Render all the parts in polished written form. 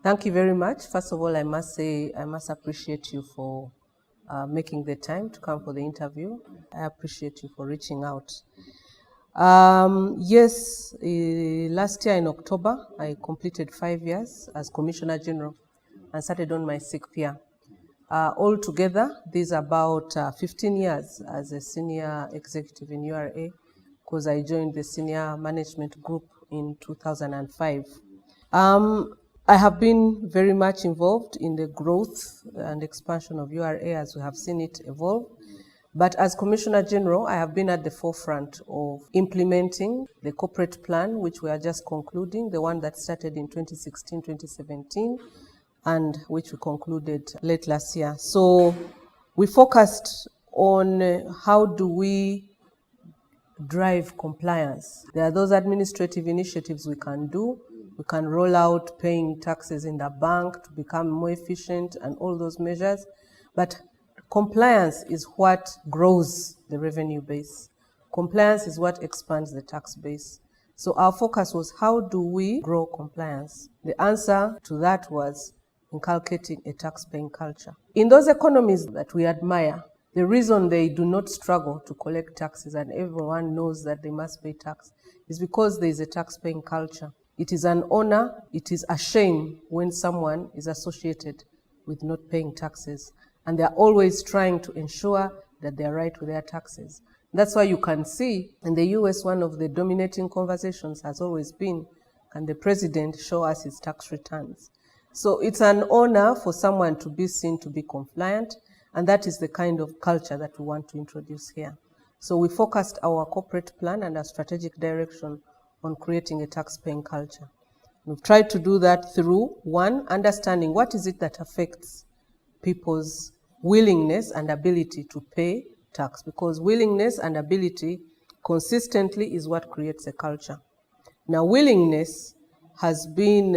Thank you very much. First of all, I must appreciate you for making the time to come for the interview. I appreciate you for reaching out. Yes, last year in October, I completed 5 years as Commissioner General and started on my 6th year. Altogether, these are about 15 years as a senior executive in URA, because I joined the senior management group in 2005. I have been very much involved in the growth and expansion of URA as we have seen it evolve. But as Commissioner General, I have been at the forefront of implementing the corporate plan, which we are just concluding, the one that started in 2016-2017, and which we concluded late last year. So we focused on how do we drive compliance. There are those administrative initiatives we can do. We can roll out paying taxes in the bank to become more efficient and all those measures. But compliance is what grows the revenue base. Compliance is what expands the tax base. So our focus was, how do we grow compliance? The answer to that was inculcating a tax-paying culture. In those economies that we admire, the reason they do not struggle to collect taxes and everyone knows that they must pay tax is because there is a tax-paying culture. It is an honor, it is a shame when someone is associated with not paying taxes. And they're always trying to ensure that they're right with their taxes. That's why you can see in the US, one of the dominating conversations has always been, can the president show us his tax returns? So it's an honor for someone to be seen to be compliant, and that is the kind of culture that we want to introduce here. So we focused our corporate plan and our strategic direction on creating a tax-paying culture. We've tried to do that through, one, understanding what is it that affects people's willingness and ability to pay tax, because willingness and ability consistently is what creates a culture. Now, willingness has been,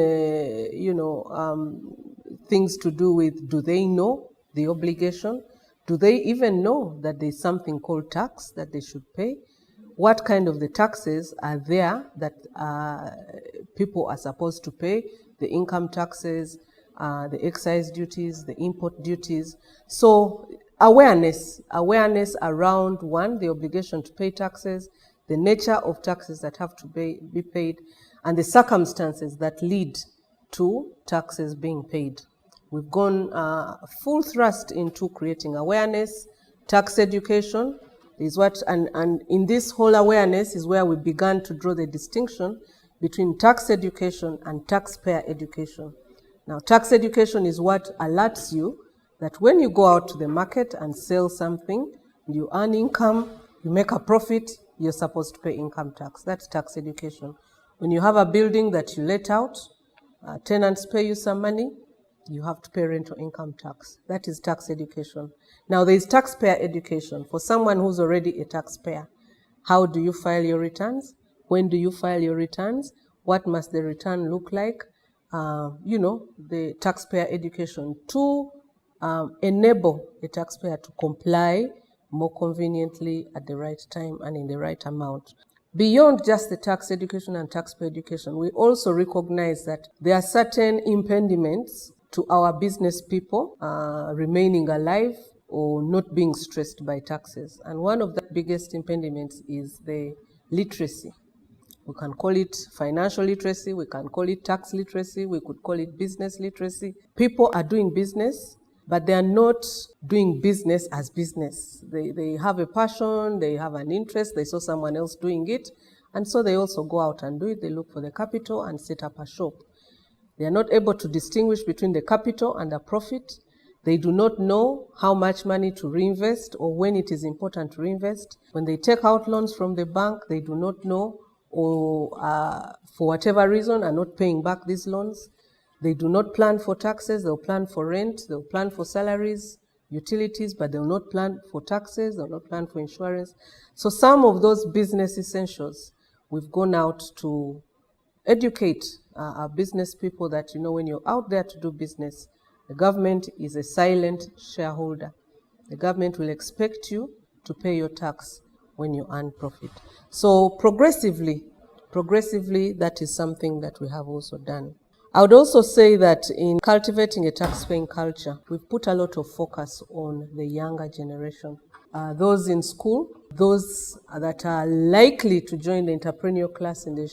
things to do with, do they know the obligation? Do they even know that there's something called tax that they should pay? What kind of the taxes are there that people are supposed to pay? The income taxes, the excise duties, the import duties. So awareness around, one, the obligation to pay taxes, the nature of taxes that have to be paid, and the circumstances that lead to taxes being paid. We've gone full thrust into creating awareness, tax education is what, and in this whole awareness is where we began to draw the distinction between tax education and taxpayer education. Now, tax education is what alerts you that when you go out to the market and sell something, you earn income, you make a profit, you're supposed to pay income tax. That's tax education. When you have a building that you let out, tenants pay you some money, you have to pay rental income tax. That is tax education. Now, there is taxpayer education. For someone who's already a taxpayer, how do you file your returns? When do you file your returns? What must the return look like? The taxpayer education to enable a taxpayer to comply more conveniently at the right time and in the right amount. Beyond just the tax education and taxpayer education, we also recognize that there are certain impediments to our business people remaining alive or not being stressed by taxes. And one of the biggest impediments is the literacy. We can call it financial literacy, we can call it tax literacy, we could call it business literacy. People are doing business, but they are not doing business as business. They have a passion, they have an interest, they saw someone else doing it, and so they also go out and do it. They look for the capital and set up a shop. They are not able to distinguish between the capital and the profit. They do not know how much money to reinvest or when it is important to reinvest. When they take out loans from the bank, they do not know, or for whatever reason are not paying back these loans. They do not plan for taxes, they'll plan for rent, they'll plan for salaries, utilities, but they'll not plan for taxes, they'll not plan for insurance. So some of those business essentials, we've gone out to educate our business people that, when you're out there to do business, the government is a silent shareholder. The government will expect you to pay your tax when you earn profit. So progressively, that is something that we have also done. I would also say that in cultivating a tax-paying culture, we've put a lot of focus on the younger generation. Those in school, those that are likely to join the entrepreneurial class in the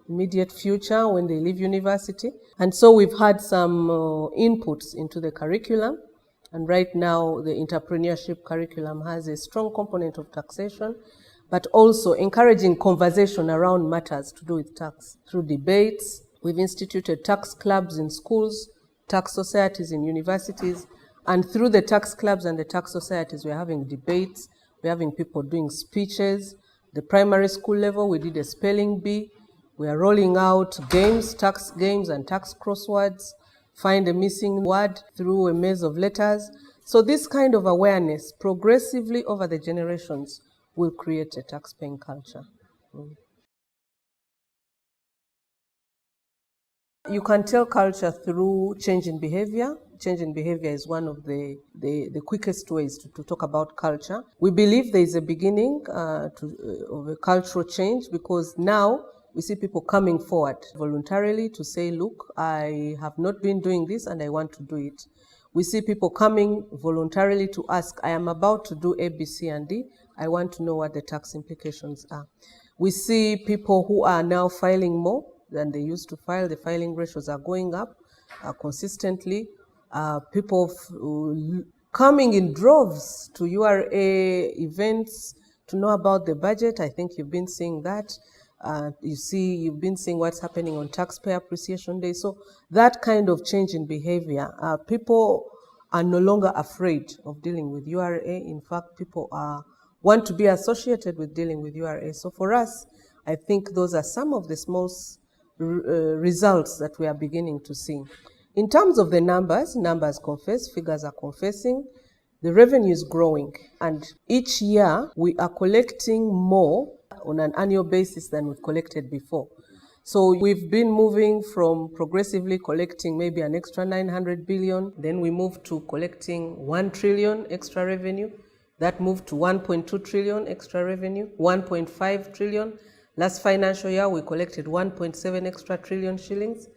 immediate future when they leave university. And so we've had some inputs into the curriculum. And right now, the entrepreneurship curriculum has a strong component of taxation, but also encouraging conversation around matters to do with tax through debates. We've instituted tax clubs in schools, tax societies in universities, and through the tax clubs and the tax societies, we're having debates, we're having people doing speeches. The primary school level, we did a spelling bee. We are rolling out games, tax games and tax crosswords, find a missing word through a maze of letters. So this kind of awareness, progressively over the generations, will create a tax-paying culture. You can tell culture through change in behavior. Change in behavior is one of the quickest ways to talk about culture. We believe there is a beginning of a cultural change because now we see people coming forward voluntarily to say, look, I have not been doing this and I want to do it. We see people coming voluntarily to ask, I am about to do A, B, C, and D. I want to know what the tax implications are. We see people who are now filing more than they used to file. The filing ratios are going up consistently. People coming in droves to URA events to know about the budget. I think you've been seeing that. You've been seeing what's happening on Taxpayer Appreciation Day. So that kind of change in behavior, people are no longer afraid of dealing with URA. In fact, people want to be associated with dealing with URA. So for us, I think those are some of the small results that we are beginning to see. In terms of the numbers confess, figures are confessing. The revenue is growing, and each year we are collecting more on an annual basis than we've collected before. So we've been moving from progressively collecting maybe an extra 900 billion, then we moved to collecting 1 trillion extra revenue. That moved to 1.2 trillion extra revenue, 1.5 trillion. Last financial year, we collected 1.7 extra trillion shillings.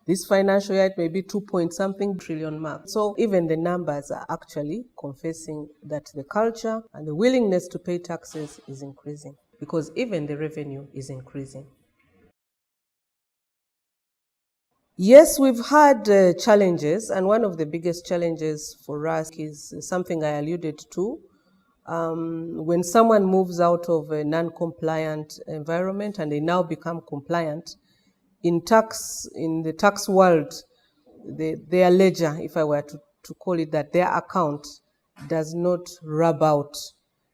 This financial year, it may be 2-point-something trillion mark. So even the numbers are actually confessing that the culture and the willingness to pay taxes is increasing because even the revenue is increasing. Yes, we've had challenges, and one of the biggest challenges for us is something I alluded to. When someone moves out of a non-compliant environment and they now become compliant, in the tax world, their ledger, if I were to call it that, their account does not rub out.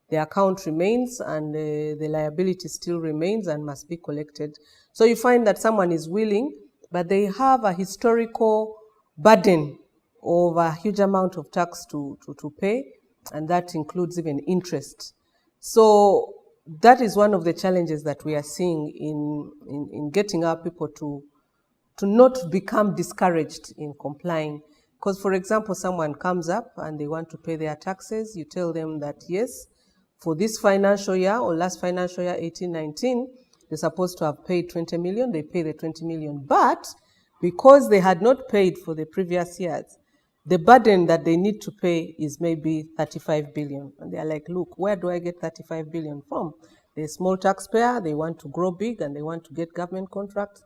The account remains and the liability still remains and must be collected. So you find that someone is willing, but they have a historical burden of a huge amount of tax to pay, and that includes even interest. So that is one of the challenges that we are seeing in getting our people to not become discouraged in complying. Because, for example, someone comes up and they want to pay their taxes, you tell them that, yes, for this financial year or last financial year, 18-19, they're supposed to have paid 20 million, they pay the 20 million. But because they had not paid for the previous years, the burden that they need to pay is maybe 35 billion. And they're like, look, where do I get 35 billion from? They're a small taxpayer, they want to grow big and they want to get government contracts,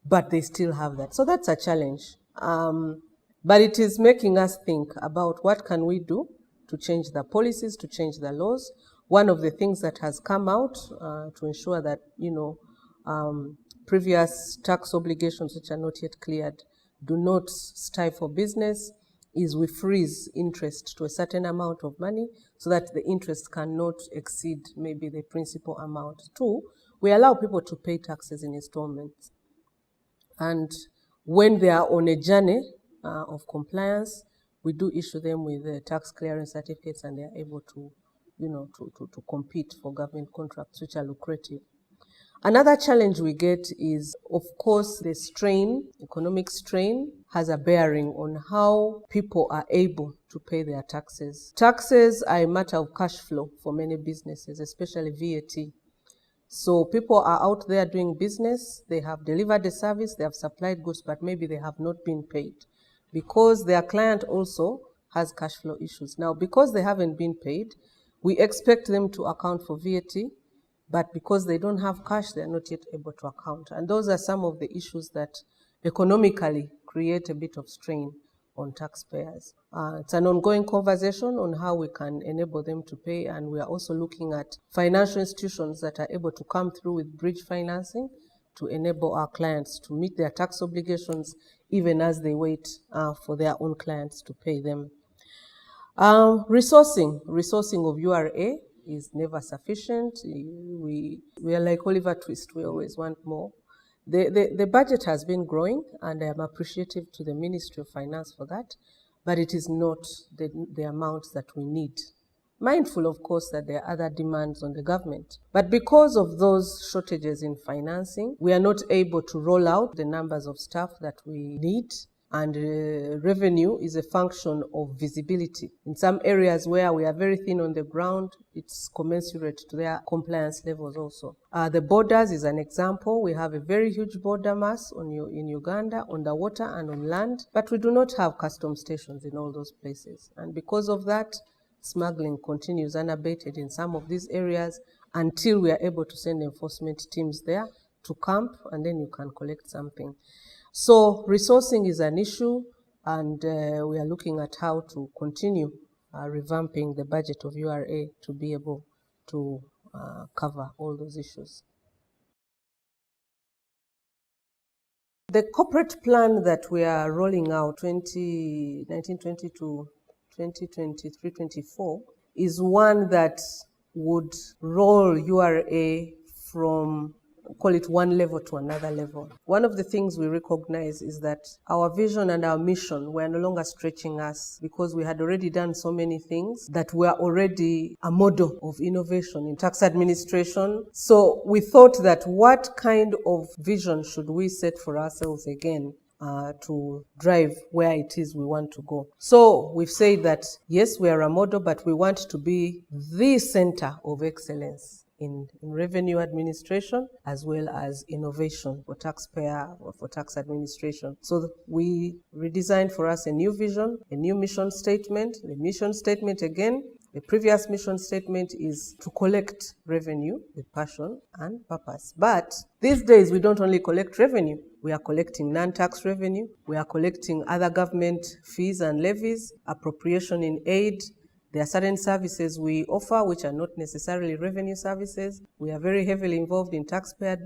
but they still have that. So that's a challenge. But it is making us think about what can we do to change the policies, to change the laws. One of the things that has come out to ensure that, previous tax obligations which are not yet cleared do not stifle business is we freeze interest to a certain amount of money so that the interest cannot exceed maybe the principal amount. 2, we allow people to pay taxes in installments. And when they are on a journey of compliance, we do issue them with tax clearance certificates and they are able to, to compete for government contracts which are lucrative. Another challenge we get is, of course, the economic strain has a bearing on how people are able to pay their taxes. Taxes are a matter of cash flow for many businesses, especially VAT. So people are out there doing business, they have delivered a service, they have supplied goods, but maybe they have not been paid because their client also has cash flow issues. Now, because they haven't been paid, we expect them to account for VAT, but because they don't have cash, they're not yet able to account. And those are some of the issues that economically create a bit of strain on taxpayers. It's an ongoing conversation on how we can enable them to pay, and we are also looking at financial institutions that are able to come through with bridge financing to enable our clients to meet their tax obligations even as they wait for their own clients to pay them. Resourcing of URA is never sufficient. We are like Oliver Twist, we always want more. The budget has been growing, and I am appreciative to the Ministry of Finance for that, but it is not the amount that we need. Mindful, of course, that there are other demands on the government. But because of those shortages in financing, we are not able to roll out the numbers of staff that we need. And revenue is a function of visibility. In some areas where we are very thin on the ground, it's commensurate to their compliance levels also. The borders is an example. We have a very huge border mass in Uganda, on the water and on land, but we do not have custom stations in all those places. And because of that, smuggling continues unabated in some of these areas until we are able to send enforcement teams there to camp, and then you can collect something. So resourcing is an issue, and we are looking at how to continue revamping the budget of URA to be able to cover all those issues. The corporate plan that we are rolling out 2019-20 to 2023-24 is one that would roll URA from, call it, one level to another level. One of the things we recognize is that our vision and our mission were no longer stretching us because we had already done so many things that were already a model of innovation in tax administration. So we thought that what kind of vision should we set for ourselves again to drive where it is we want to go. So we've said that, yes, we are a model, but we want to be the center of excellence in revenue administration as well as innovation for taxpayer or for tax administration. So we redesigned for us a new vision, a new mission statement. The mission statement, again, the previous mission statement is to collect revenue with passion and purpose. But these days, we don't only collect revenue. We are collecting non-tax revenue. We are collecting other government fees and levies, appropriation in aid. There are certain services we offer which are not necessarily revenue services. We are very heavily involved in taxpayer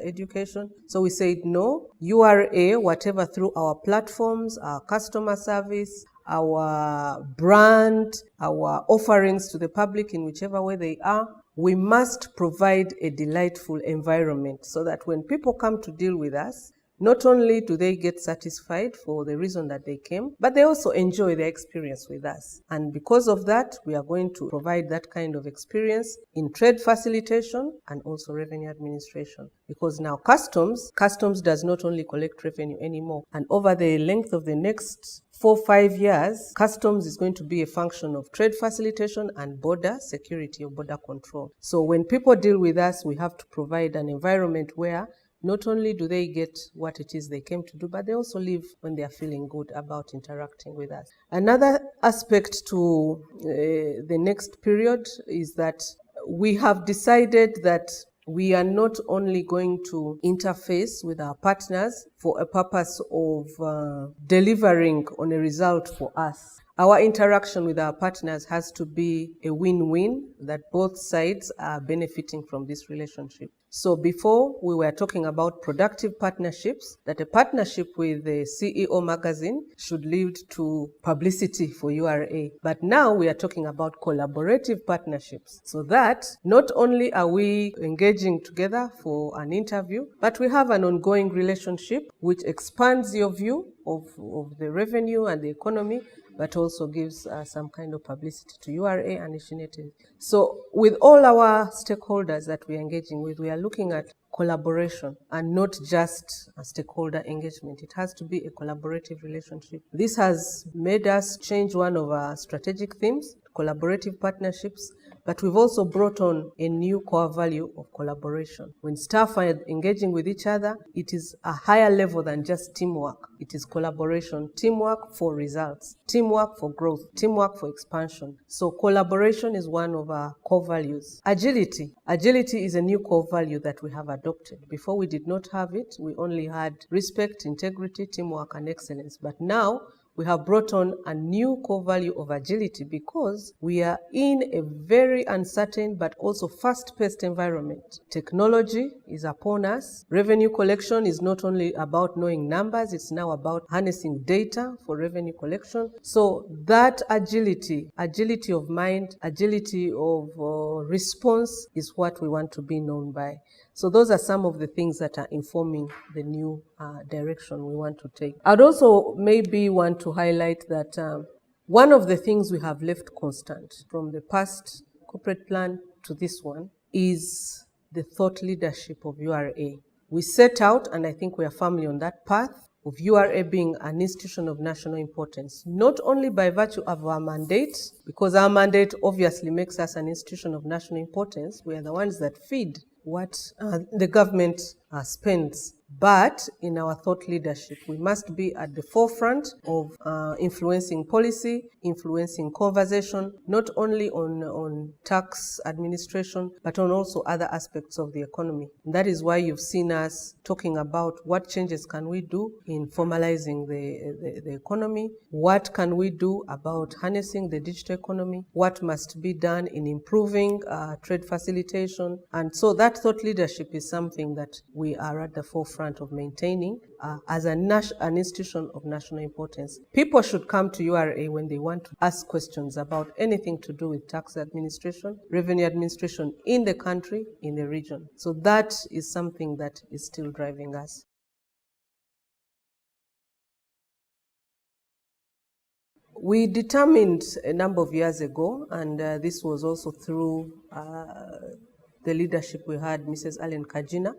education. So we said, no, URA, whatever through our platforms, our customer service, our brand, our offerings to the public in whichever way they are, we must provide a delightful environment so that when people come to deal with us, not only do they get satisfied for the reason that they came, but they also enjoy their experience with us. And because of that, we are going to provide that kind of experience in trade facilitation and also revenue administration. Because now customs does not only collect revenue anymore. And over the length of the next 4-5 years, customs is going to be a function of trade facilitation and border security or border control. So when people deal with us, we have to provide an environment where not only do they get what it is they came to do, but they also live when they are feeling good about interacting with us. Another aspect to the next period is that we have decided that we are not only going to interface with our partners for a purpose of delivering on a result for us. Our interaction with our partners has to be a win-win, that both sides are benefiting from this relationship. So before, we were talking about productive partnerships, that a partnership with the CEO magazine should lead to publicity for URA. But now we are talking about collaborative partnerships, so that not only are we engaging together for an interview, but we have an ongoing relationship which expands your view of the revenue and the economy, but also gives some kind of publicity to URA and initiatives. So with all our stakeholders that we are engaging with, we are looking at collaboration and not just a stakeholder engagement. It has to be a collaborative relationship. This has made us change one of our strategic themes collaborative partnerships, but we've also brought on a new core value of collaboration. When staff are engaging with each other, it is a higher level than just teamwork. It is collaboration, teamwork for results, teamwork for growth, teamwork for expansion. So collaboration is one of our core values. Agility. Agility is a new core value that we have adopted. Before we did not have it. We only had respect, integrity, teamwork, and excellence. But now we have brought on a new core value of agility because we are in a very uncertain but also fast-paced environment. Technology is upon us. Revenue collection is not only about knowing numbers, it's now about harnessing data for revenue collection. So that agility of mind, agility of response is what we want to be known by. So those are some of the things that are informing the new direction we want to take. I'd also maybe want to highlight that one of the things we have left constant from the past corporate plan to this one is the thought leadership of URA. We set out, and I think we are firmly on that path, of URA being an institution of national importance, not only by virtue of our mandate, because our mandate obviously makes us an institution of national importance. We are the ones that feed what the government spends. But in our thought leadership, we must be at the forefront of influencing policy, influencing conversation, not only on tax administration, but on also other aspects of the economy. And that is why you've seen us talking about what changes can we do in formalizing the economy, what can we do about harnessing the digital economy, what must be done in improving trade facilitation. And so that thought leadership is something that we are at the forefront of maintaining as an institution of national importance. People should come to URA when they want to ask questions about anything to do with tax administration, revenue administration in the country, in the region. So that is something that is still driving us. We determined a number of years ago, and this was also through the leadership we had, Mrs. Allen Kajina,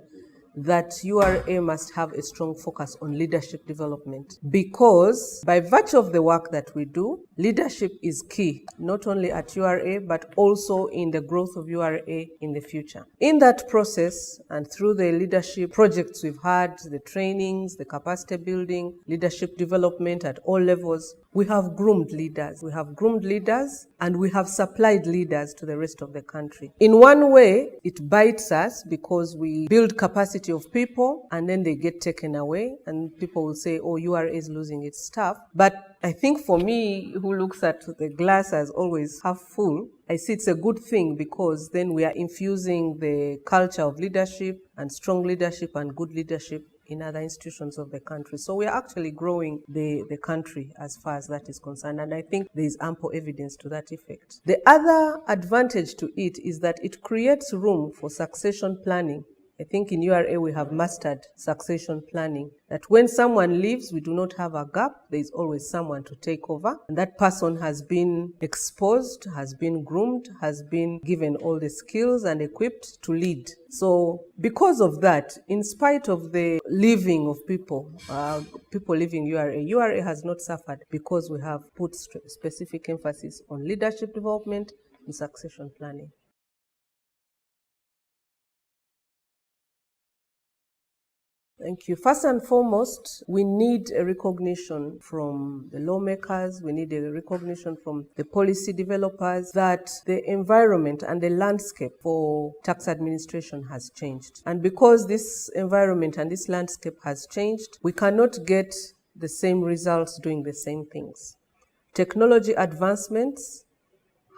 that URA must have a strong focus on leadership development, because by virtue of the work that we do, leadership is key, not only at URA, but also in the growth of URA in the future. In that process, and through the leadership projects we've had, the trainings, the capacity building, leadership development at all levels, we have groomed leaders. We have groomed leaders, and we have supplied leaders to the rest of the country. In one way, it bites us because we build capacity of people and then they get taken away, and people will say, oh, URA is losing its staff. But I think for me, who looks at the glass as always half full, I see it's a good thing, because then we are infusing the culture of leadership and strong leadership and good leadership in other institutions of the country. So we are actually growing the country as far as that is concerned, and I think there is ample evidence to that effect. The other advantage to it is that it creates room for succession planning. I think in URA we have mastered succession planning, that when someone leaves, we do not have a gap. There is always someone to take over, and that person has been exposed, has been groomed, has been given all the skills and equipped to lead. So because of that, in spite of the leaving of people leaving URA has not suffered, because we have put specific emphasis on leadership development and succession planning. Thank you. First and foremost, we need a recognition from the lawmakers, we need a recognition from the policy developers that the environment and the landscape for tax administration has changed. And because this environment and this landscape has changed, we cannot get the same results doing the same things. Technology advancements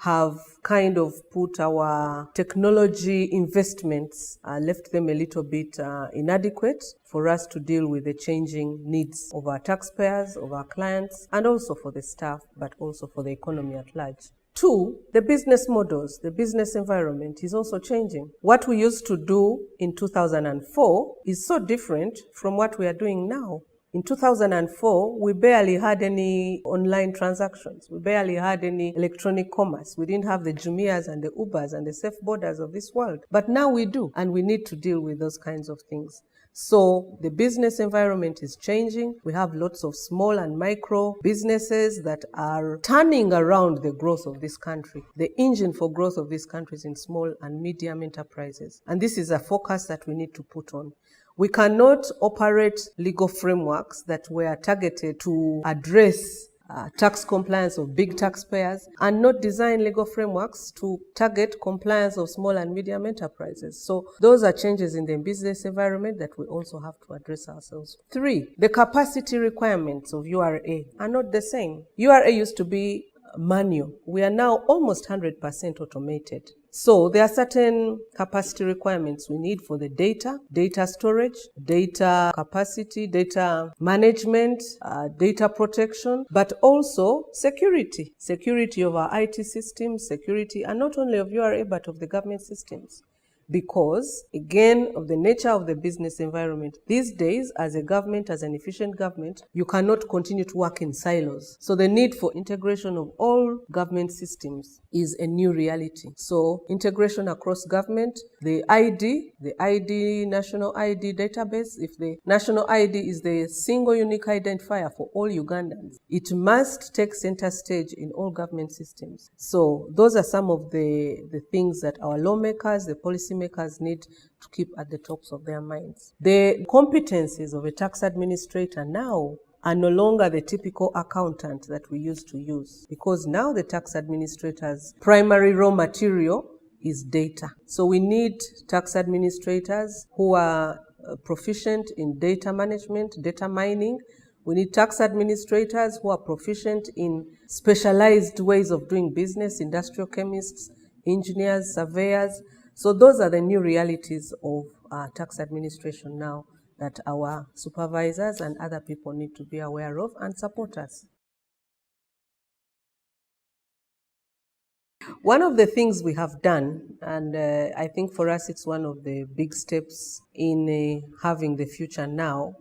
have kind of put our technology investments, left them a little bit inadequate for us to deal with the changing needs of our taxpayers, of our clients, and also for the staff, but also for the economy at large. Two, the business models, the business environment is also changing. What we used to do in 2004 is so different from what we are doing now. In 2004, we barely had any online transactions. We barely had any electronic commerce. We didn't have the Jumias and the Ubers and the safe borders of this world. But now we do, and we need to deal with those kinds of things. So the business environment is changing. We have lots of small and micro businesses that are turning around the growth of this country. The engine for growth of this country is in small and medium enterprises. And this is a focus that we need to put on. We cannot operate legal frameworks that were targeted to address tax compliance of big taxpayers and not design legal frameworks to target compliance of small and medium enterprises. So those are changes in the business environment that we also have to address ourselves. 3, the capacity requirements of URA are not the same. URA used to be manual. We are now almost 100% automated. So there are certain capacity requirements we need for the data storage, data capacity, data management, data protection, but also security of our IT systems, security, and not only of URA, but of the government systems. Because, again, of the nature of the business environment, these days, as a government, as an efficient government, you cannot continue to work in silos. So the need for integration of all government systems is a new reality. So integration across government, the national ID database, if the national ID is the single unique identifier for all Ugandans, it must take center stage in all government systems. So those are some of the things that our lawmakers, the policymakers need to keep at the tops of their minds. The competencies of a tax administrator now are no longer the typical accountant that we used to use, because now the tax administrator's primary raw material is data. So we need tax administrators who are proficient in data management, data mining. We need tax administrators who are proficient in specialized ways of doing business, industrial chemists, engineers, surveyors. So those are the new realities of tax administration now that our supervisors and other people need to be aware of and support us. One of the things we have done, and I think for us it's one of the big steps in having the future now,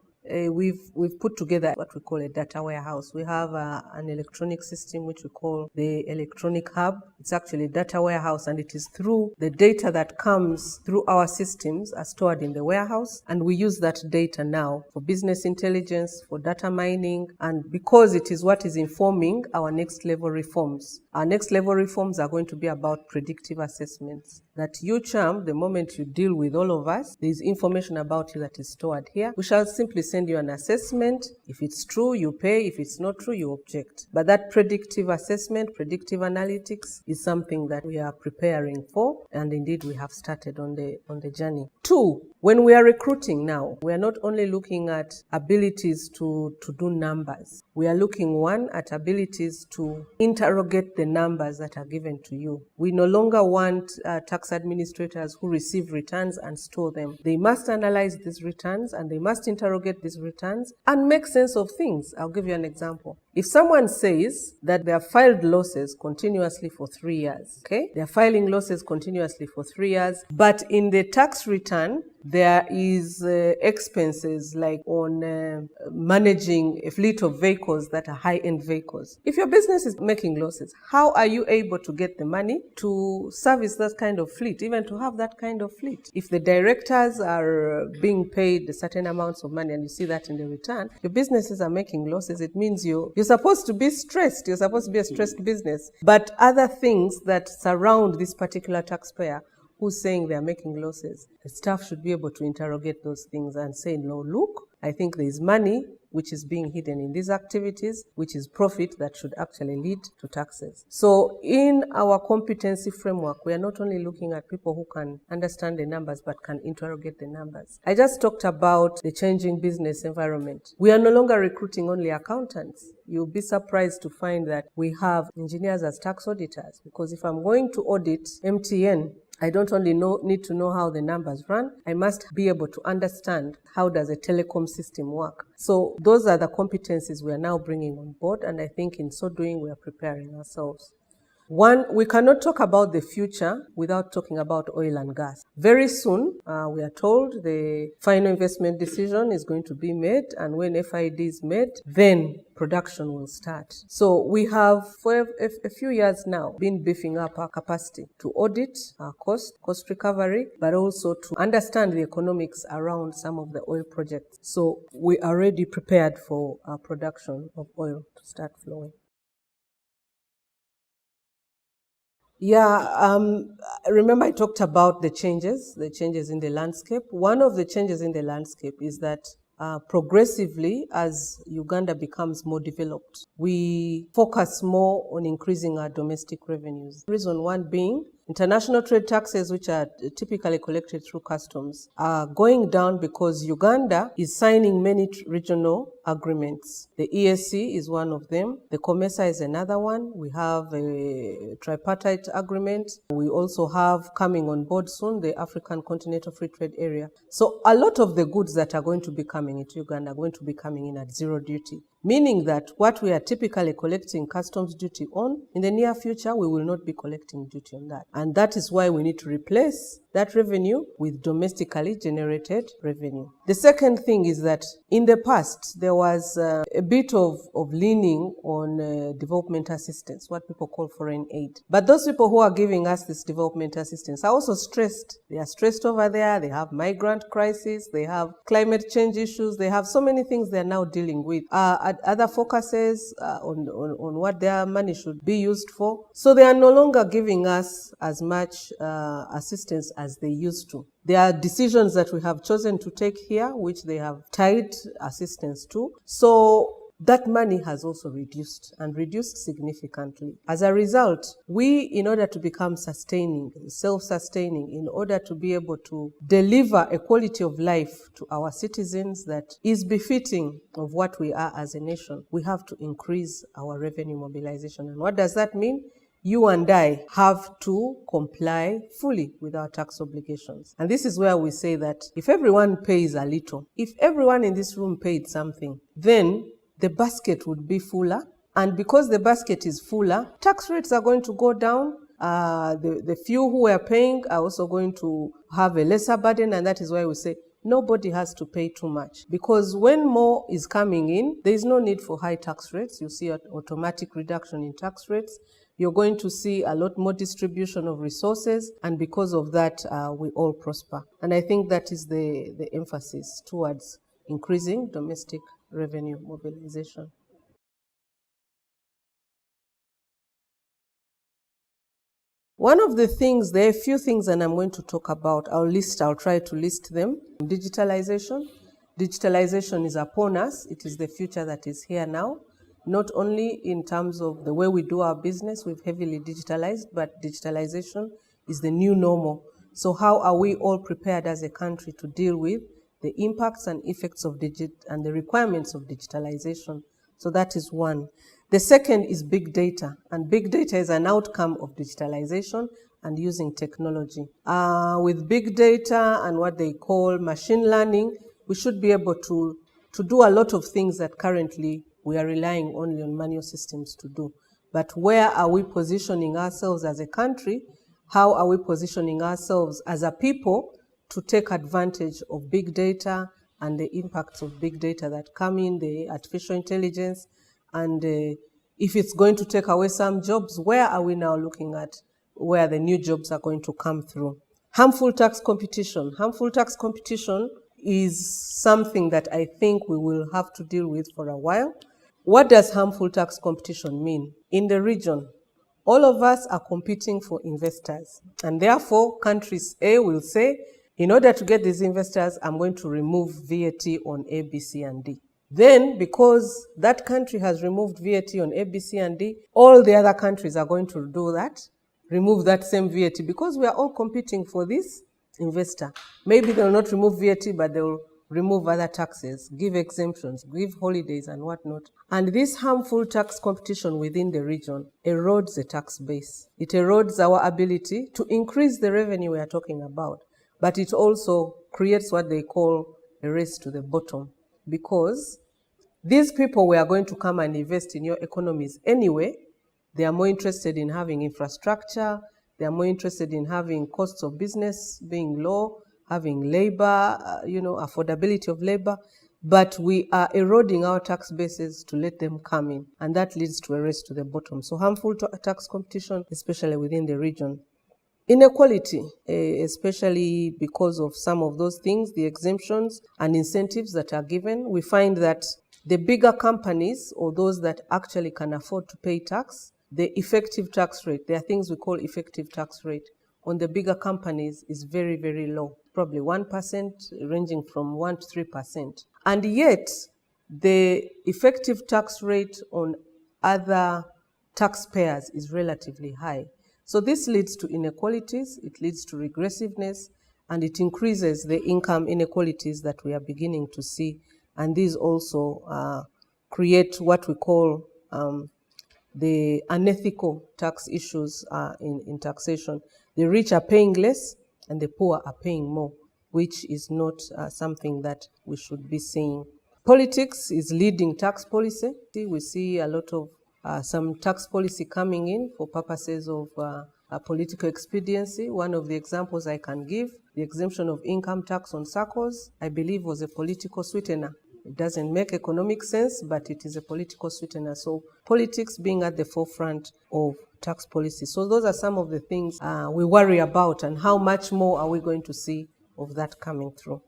we've put together what we call a data warehouse. We have an electronic system which we call the electronic hub. It's actually a data warehouse, and it is through the data that comes through our systems are stored in the warehouse, and we use that data now for business intelligence, for data mining, and because it is what is informing our next level reforms. Our next level reforms are going to be about predictive assessments. That you, CHAM, the moment you deal with all of us, there is information about you that is stored here. We shall simply send you an assessment. If it's true, you pay. If it's not true, you object. But that predictive assessment, predictive analytics is something that we are preparing for, and indeed we have started on the journey. 2, when we are recruiting now, we are not only looking at abilities to do numbers. We are looking, 1, at abilities to interrogate the numbers that are given to you. We no longer want tax administrators who receive returns and store them. They must analyze these returns and they must interrogate these returns and make sense of things. I'll give you an example. If someone says that they have filed losses continuously for 3 years, okay? They're filing losses continuously for 3 years, but in the tax return, there is expenses like on managing a fleet of vehicles that are high-end vehicles. If your business is making losses, how are you able to get the money to service that kind of fleet, even to have that kind of fleet? If the directors are being paid certain amounts of money and you see that in the return, your businesses are making losses, it means you're supposed to be stressed. You're supposed to be a stressed business. But other things that surround this particular taxpayer who's saying they're making losses, the staff should be able to interrogate those things and say, no, look, I think there is money which is being hidden in these activities, which is profit that should actually lead to taxes. So in our competency framework, we are not only looking at people who can understand the numbers, but can interrogate the numbers. I just talked about the changing business environment. We are no longer recruiting only accountants. You'll be surprised to find that we have engineers as tax auditors, because if I'm going to audit MTN, I don't only need to know how the numbers run, I must be able to understand how does a telecom system work. So those are the competencies we are now bringing on board, and I think in so doing we are preparing ourselves. One, we cannot talk about the future without talking about oil and gas. Very soon, we are told the final investment decision is going to be made, and when FID is made, then production will start. So we have, for a few years now, been beefing up our capacity to audit our cost recovery, but also to understand the economics around some of the oil projects. So we are already prepared for our production of oil to start flowing. Yeah, remember I talked about the changes in the landscape. One of the changes in the landscape is that progressively, as Uganda becomes more developed, we focus more on increasing our domestic revenues. Reason one being, international trade taxes, which are typically collected through customs, are going down because Uganda is signing many regional agreements. The EAC is one of them. The COMESA is another one. We have a tripartite agreement. We also have, coming on board soon, the African Continental Free Trade Area. So a lot of the goods that are going to be coming into Uganda are going to be coming in at zero duty, meaning that what we are typically collecting customs duty on, in the near future, we will not be collecting duty on that. And that is why we need to replace that revenue with domestically generated revenue. The second thing is that in the past, there was a bit of leaning on development assistance, what people call foreign aid. But those people who are giving us this development assistance are also stressed. They are stressed over there. They have migrant crisis. They have climate change issues. They have so many things they are now dealing with. Other focuses on what their money should be used for. So they are no longer giving us as much assistance as they used to. There are decisions that we have chosen to take here, which they have tied assistance to. So that money has also reduced significantly. As a result, we, in order to become self-sustaining, in order to be able to deliver a quality of life to our citizens that is befitting of what we are as a nation, we have to increase our revenue mobilization. And what does that mean? You and I have to comply fully with our tax obligations. And this is where we say that if everyone pays a little, if everyone in this room paid something, then the basket would be fuller. And because the basket is fuller, tax rates are going to go down. The few who are paying are also going to have a lesser burden. And that is why we say nobody has to pay too much. Because when more is coming in, there is no need for high tax rates. You see an automatic reduction in tax rates. You're going to see a lot more distribution of resources, and because of that, we all prosper. And I think that is the emphasis towards increasing domestic revenue mobilization. One of the things, there are a few things that I'm going to talk about. I'll try to list them. Digitalization. Digitalization is upon us. It is the future that is here now. Not only in terms of the way we do our business, we've heavily digitalized, but digitalization is the new normal. So how are we all prepared as a country to deal with the impacts and effects of and the requirements of digitalization? So that is one. The second is big data, and big data is an outcome of digitalization and using technology. With big data and what they call machine learning, we should be able to do a lot of things that currently we are relying only on manual systems to do. But where are we positioning ourselves as a country? How are we positioning ourselves as a people to take advantage of big data and the impacts of big data that come in, the artificial intelligence, and if it's going to take away some jobs, where are we now looking at where the new jobs are going to come through? Harmful tax competition. Harmful tax competition is something that I think we will have to deal with for a while. What does harmful tax competition mean? In the region, all of us are competing for investors. And therefore, countries A will say, in order to get these investors, I'm going to remove VAT on A, B, C, and D. Then, because that country has removed VAT on A, B, C, and D, all the other countries are going to do that, remove that same VAT, because we are all competing for this investor. Maybe they'll not remove VAT, but they'll remove other taxes, give exemptions, give holidays and whatnot. And this harmful tax competition within the region erodes the tax base. It erodes our ability to increase the revenue we are talking about. But it also creates what they call a race to the bottom, because these people were going to come and invest in your economies anyway, They are more interested in having infrastructure. They are more interested in having costs of business being low, having labor, affordability of labor. But we are eroding our tax bases to let them come in, and that leads to a race to the bottom. So harmful to tax competition, especially within the region. Inequality, especially because of some of those things, the exemptions and incentives that are given. We find that the bigger companies, or those that actually can afford to pay tax, the effective tax rate, there are things we call effective tax rate, on the bigger companies is very, very low, probably 1%, ranging from 1 to 3%. And yet, the effective tax rate on other taxpayers is relatively high. So this leads to inequalities, it leads to regressiveness, and it increases the income inequalities that we are beginning to see. And these also create what we call the unethical tax issues in taxation. The rich are paying less and the poor are paying more, which is not something that we should be seeing. Politics is leading tax policy. We see a lot of some tax policy coming in for purposes of political expediency. One of the examples I can give, the exemption of income tax on SACCOs, I believe was a political sweetener. It doesn't make economic sense, but it is a political sweetener. So politics being at the forefront of tax policy. So those are some of the things we worry about, and how much more are we going to see of that coming through.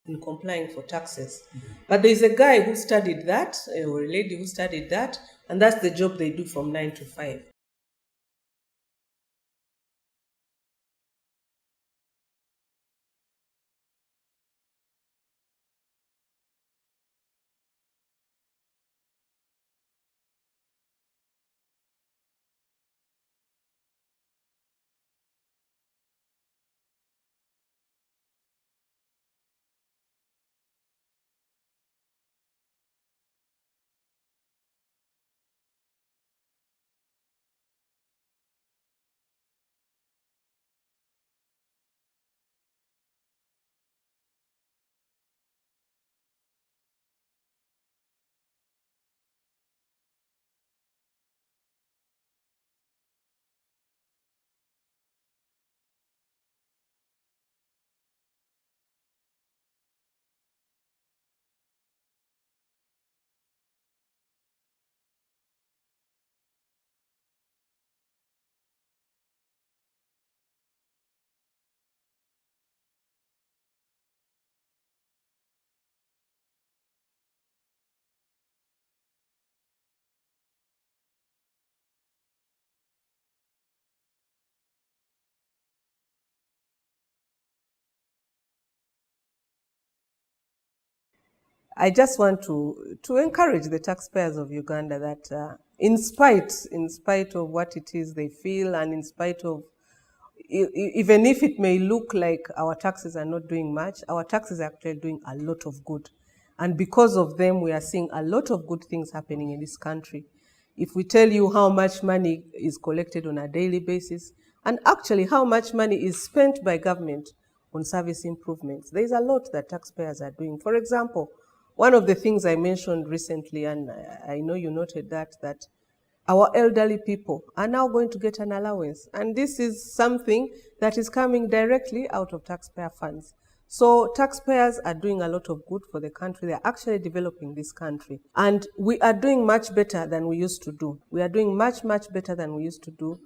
In complying for taxes. But there's a guy who studied that, or a lady who studied that, and that's the job they do from 9 to 5. I just want to encourage the taxpayers of Uganda that in spite of what it is they feel, and in spite of, even if it may look like our taxes are not doing much, our taxes are actually doing a lot of good. And because of them, we are seeing a lot of good things happening in this country. If we tell you how much money is collected on a daily basis, and actually how much money is spent by government on service improvements, there is a lot that taxpayers are doing. For example, one of the things I mentioned recently, and I know you noted that our elderly people are now going to get an allowance. And this is something that is coming directly out of taxpayer funds. So taxpayers are doing a lot of good for the country. They're actually developing this country. And we are doing much better than we used to do. We are doing much, much better than we used to do.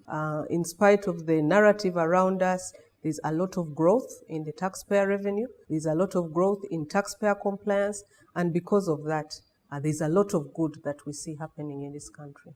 In spite of the narrative around us, there's a lot of growth in the taxpayer revenue. There's a lot of growth in taxpayer compliance. And because of that, there's a lot of good that we see happening in this country.